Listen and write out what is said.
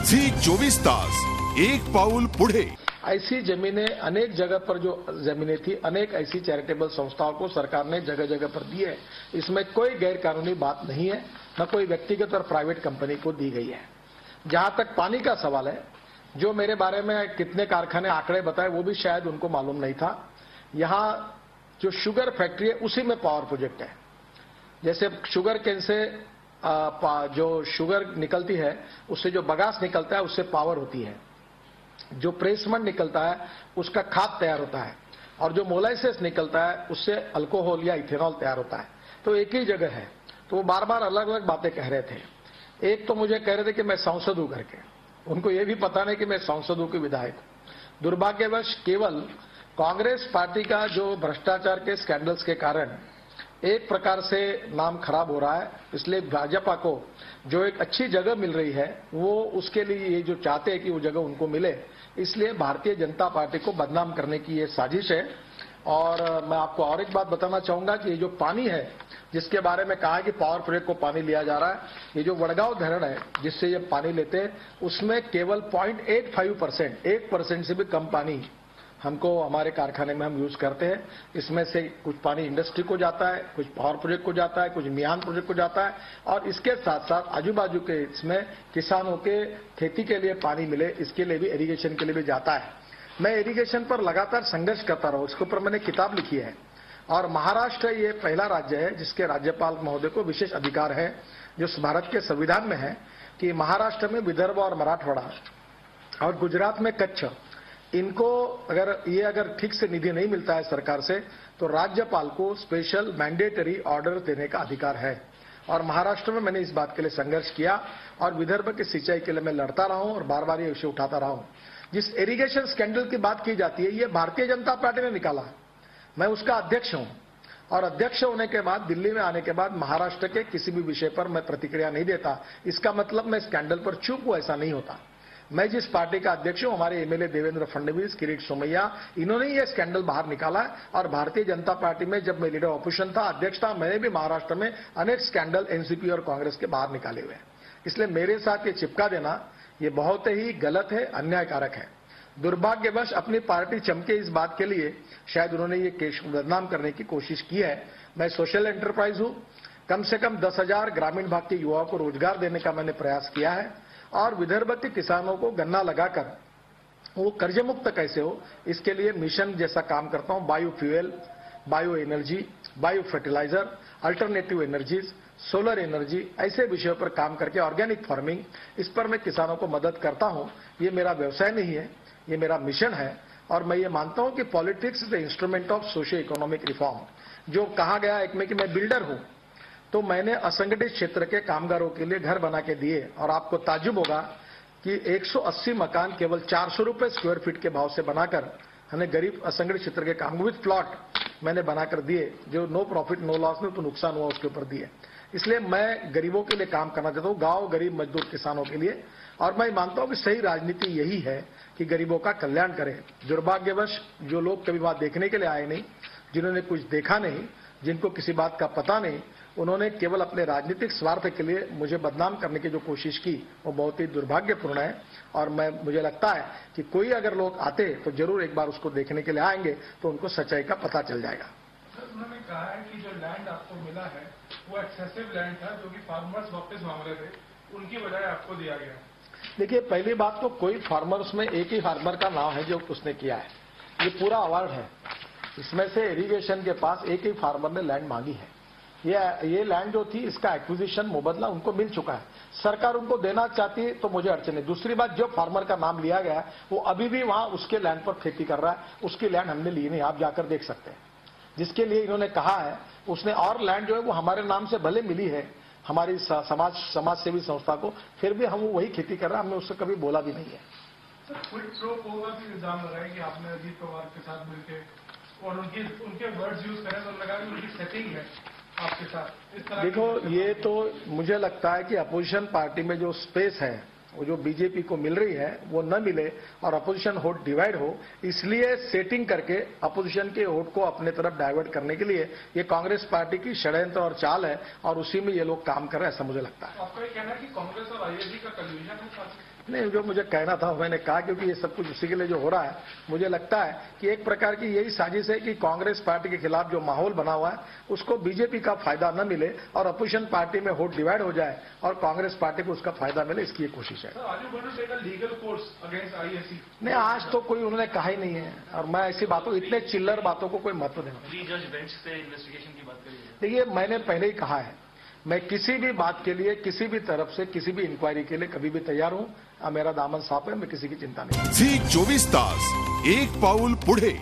झी 24 तास एक पाऊल पुढे। ऐसी जमीनें अनेक जगह पर जो जमीनें थी, अनेक ऐसी चैरिटेबल संस्थाओं को सरकार ने जगह जगह पर दी है। इसमें कोई गैर कानूनी बात नहीं है, न कोई व्यक्तिगत और प्राइवेट कंपनी को दी गई है। जहां तक पानी का सवाल है, जो मेरे बारे में कितने कारखाने आंकड़े बताए वो भी शायद उनको मालूम नहीं था। यहां जो शुगर फैक्ट्री है उसी में पावर प्रोजेक्ट है। जैसे शुगर केन से जो शुगर निकलती है उससे जो बगास निकलता है उससे पावर होती है। जो प्रेसमंड निकलता है उसका खाद तैयार होता है, और जो मोलाइसेस निकलता है उससे अल्कोहल या इथेनॉल तैयार होता है। तो एक ही जगह है। तो वो बार बार अलग अलग बातें कह रहे थे। एक तो मुझे कह रहे थे कि मैं सांसद हूं करके, उनको ये भी पता नहीं कि मैं सांसद हूं कि विधायक हूं। दुर्भाग्यवश केवल कांग्रेस पार्टी का जो भ्रष्टाचार के स्कैंडल्स के कारण एक प्रकार से नाम खराब हो रहा है, इसलिए भाजपा को जो एक अच्छी जगह मिल रही है वो उसके लिए ये जो चाहते हैं कि वो जगह उनको मिले, इसलिए भारतीय जनता पार्टी को बदनाम करने की ये साजिश है। और मैं आपको और एक बात बताना चाहूंगा कि ये जो पानी है जिसके बारे में कहा कि पावर प्रोजेक्ट को पानी लिया जा रहा है, ये जो वडगांव धरण है जिससे ये पानी लेते हैं उसमें केवल 0.85%, 1% से भी कम पानी हमको हमारे कारखाने में हम यूज करते हैं। इसमें से कुछ पानी इंडस्ट्री को जाता है, कुछ पावर प्रोजेक्ट को जाता है, कुछ मियान प्रोजेक्ट को जाता है, और इसके साथ साथ आजू बाजू के इसमें किसानों के खेती के लिए पानी मिले इसके लिए भी, इरिगेशन के लिए भी जाता है। मैं इरिगेशन पर लगातार संघर्ष करता रहा, इसके ऊपर मैंने किताब लिखी है। और महाराष्ट्र ये पहला राज्य है जिसके राज्यपाल महोदय को विशेष अधिकार है, जो भारत के संविधान में है, कि महाराष्ट्र में विदर्भ और मराठवाड़ा और गुजरात में कच्छ, इनको अगर ठीक से निधि नहीं मिलता है सरकार से तो राज्यपाल को स्पेशल मैंडेटरी ऑर्डर देने का अधिकार है। और महाराष्ट्र में मैंने इस बात के लिए संघर्ष किया और विदर्भ की सिंचाई के लिए मैं लड़ता रहा हूं और बार बार ये विषय उठाता रहा हूं। जिस इरिगेशन स्कैंडल की बात की जाती है ये भारतीय जनता पार्टी ने निकाला। मैं उसका अध्यक्ष हूं, और अध्यक्ष होने के बाद दिल्ली में आने के बाद महाराष्ट्र के किसी भी विषय पर मैं प्रतिक्रिया नहीं देता। इसका मतलब मैं स्कैंडल पर चुप हूं, ऐसा नहीं होता। मैं जिस पार्टी का अध्यक्ष हूं, हमारे एमएलए देवेंद्र फडणवीस, किरीट सोमैया, इन्होंने ये स्कैंडल बाहर निकाला है। और भारतीय जनता पार्टी में जब मैं लीडर ऑपोजिशन था, अध्यक्ष था, मैंने भी महाराष्ट्र में अनेक स्कैंडल एनसीपी और कांग्रेस के बाहर निकाले हुए हैं। इसलिए मेरे साथ ये चिपका देना ये बहुत ही गलत है, अन्यायकारक है। दुर्भाग्यवश अपनी पार्टी चमके इस बात के लिए शायद उन्होंने ये केस बदनाम करने की कोशिश की है। मैं सोशल एंटरप्राइज हूं, कम से कम 10,000 ग्रामीण भाग के युवाओं को रोजगार देने का मैंने प्रयास किया है, और विदर्भ के किसानों को गन्ना लगाकर वो कर्ज मुक्त कैसे हो इसके लिए मिशन जैसा काम करता हूं। Bio fuel, bio energy, bio fertilizer, alternative energies, solar energy, ऐसे विषयों पर काम करके ऑर्गेनिक फार्मिंग, इस पर मैं किसानों को मदद करता हूं। ये मेरा व्यवसाय नहीं है, ये मेरा मिशन है। और मैं ये मानता हूं कि politics is the instrument of socio economic reform. जो कहा गया एक में कि मैं बिल्डर हूं, तो मैंने असंगठित क्षेत्र के कामगारों के लिए घर बना के दिए, और आपको ताज्जुब होगा कि 180 मकान केवल 400 रुपए स्क्वायर फीट के भाव से बनाकर हमें गरीब असंगठित क्षेत्र के काम विद प्लॉट मैंने बनाकर दिए, जो नो प्रॉफिट नो लॉस में तो नुकसान हुआ उसके ऊपर दिए। इसलिए मैं गरीबों के लिए काम करना चाहता हूं, गांव गरीब मजदूर किसानों के लिए। और मैं मानता हूं कि सही राजनीति यही है कि गरीबों का कल्याण करें। दुर्भाग्यवश जो लोग कभी बात देखने के लिए आए नहीं, जिन्होंने कुछ देखा नहीं, जिनको किसी बात का पता नहीं, उन्होंने केवल अपने राजनीतिक स्वार्थ के लिए मुझे बदनाम करने की जो कोशिश की वो बहुत ही दुर्भाग्यपूर्ण है। और मुझे लगता है कि कोई अगर लोग आते तो जरूर एक बार उसको देखने के लिए आएंगे तो उनको सच्चाई का पता चल जाएगा। उन्होंने कहा है कि जो लैंड आपको मिला है वो एक्सेसिव लैंड था, जो कि फार्मर्स वापस मांग रहे थे, उनकी बजाय आपको दिया गया। देखिए, पहली बात तो कोई फार्मर्स में एक ही फार्मर का नाम है जो उसने किया है। ये पूरा अवार्ड है, इसमें से इरिगेशन के पास एक ही फार्मर ने लैंड मांगी है। ये लैंड जो थी इसका एक्विजिशन मुबदला उनको मिल चुका है। सरकार उनको देना चाहती है तो मुझे अड़चन है। दूसरी बात, जो फार्मर का नाम लिया गया है वो अभी भी वहां उसके लैंड पर खेती कर रहा है, उसकी लैंड हमने ली नहीं, आप जाकर देख सकते हैं। जिसके लिए इन्होंने कहा है उसने और लैंड जो है वो हमारे नाम से भले मिली है हमारी समाज सेवी संस्था को, फिर भी हम वही खेती कर रहे हैं, हमने उससे कभी बोला भी नहीं है। क्विड प्रो को भी इल्जाम लगाया कि आपने अजीत पवार के साथ मिलकर और उनके वर्ड्स यूज करें तो लगा कि उनकी सेटिंग है आपके साथ। इस तरह देखो, ये तो मुझे लगता है कि अपोजिशन पार्टी में जो स्पेस है वो जो बीजेपी को मिल रही है वो न मिले और अपोजिशन वोट डिवाइड हो, इसलिए सेटिंग करके अपोजिशन के वोट को अपने तरफ डाइवर्ट करने के लिए ये कांग्रेस पार्टी की षड्यंत्र और चाल है, और उसी में ये लोग काम कर रहे हैं, ऐसा मुझे लगता है। आपका ये कहना है कि कांग्रेस और आईएसआई का कन्फ्यूजन है? नहीं, जो मुझे कहना था मैंने कहा, क्योंकि ये सब कुछ उसी के लिए जो हो रहा है, मुझे लगता है कि एक प्रकार की यही साजिश है कि कांग्रेस पार्टी के खिलाफ जो माहौल बना हुआ है उसको बीजेपी का फायदा न मिले और अपोजिशन पार्टी में वोट डिवाइड हो जाए और कांग्रेस पार्टी को उसका फायदा मिले, इसकी ये कोशिश है। नहीं, आज तो कोई उन्होंने कहा ही नहीं है और मैं ऐसी बातों, इतने चिल्लर बातों को कोई महत्व नहीं। देखिए, मैंने पहले ही कहा है, मैं किसी भी बात के लिए, किसी भी तरफ से, किसी भी इंक्वायरी के लिए कभी भी तैयार हूं। मेरा दामन साफ है, मैं किसी की चिंता नहीं। झी 24 तास, एक पाऊल पुढे।